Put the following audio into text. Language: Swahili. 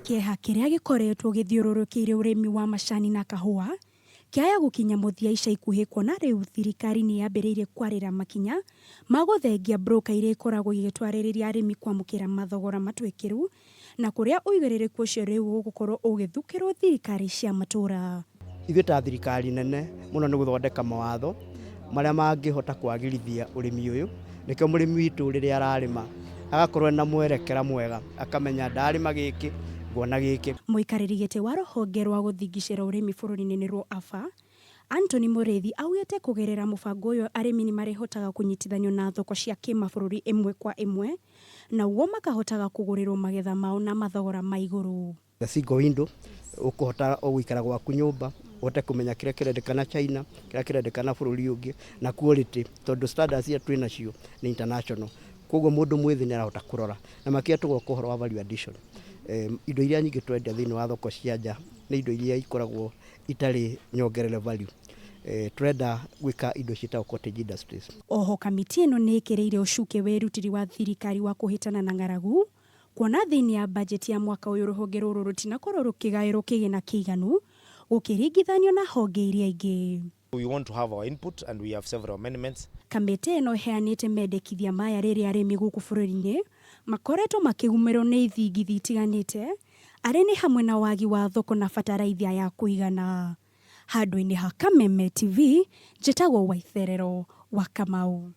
Kieha kiria gikoretwo githiururukiire urimi wa macani na kahua kiaya gukinya muthia ica ikuhi kuona riu thirikari ni yambiriirie kwarira makinya maguthengia broker iria ikoragwo igitwaririria arimi kwamukira mathogora matwikiru na kuria uigiririku ucio riu gukorwo ugithukirwo thirikari cia matura. Ithuĩ ta thirikari nene muno ni guthondeka mawatho maria mangihota kwagirithia urimi uyu nikio murimi witu riria ararima agakorwo na mwerekera mwega akamenya ndarima giki ngona giki. Muikariri giti wa ruhonge rwa guthingicira urimi bururi-ini ni rwo AFA Anthony Murithi augite kugerera mubango uyu arimi ni marihotaga kunyitithanio na thoko cia kimabururi imwe kwa imwe na uwo makahotaga kugurirwo magetha mao na mathogora ma iguru. The single window ukuhota gwikara gwaku nyumba uhote kumenya kiria kirendekana China kiria kirendekana bururi ungi na quality tondu standards cia twina cio ni international. Koguo mundu mwithi ni arahota kurora na makia tugoka uhoro wa value addition. Indo iria nyingi twendia thiini wa thoko cia nja ni indo iria ikoragwo itari nyongerere value. Turenda gwika indo ciitagwo cottage industries. Oho kamiti ino ni ikireire ucuke werutiri wa thirikari wa kuhitana na ng'aragu kuona thiini ya budget ya mwaka uyu ruhonge ruru rutinakorwo rukigairwo kigina kiiganu gukiringithanio na honge iria ingi. We want to have our input and we have several amendments. Kamiti ino heanite mendekithia maya riria arimi guku bururi-ini makoretwo makihumirwo ni ithingithi itiganite ari ni hamwe na wagi wa thoko na bataraithia ya kuigana. Handu-ini ha Kameme TV njitagwo Waitherero wa Kamau.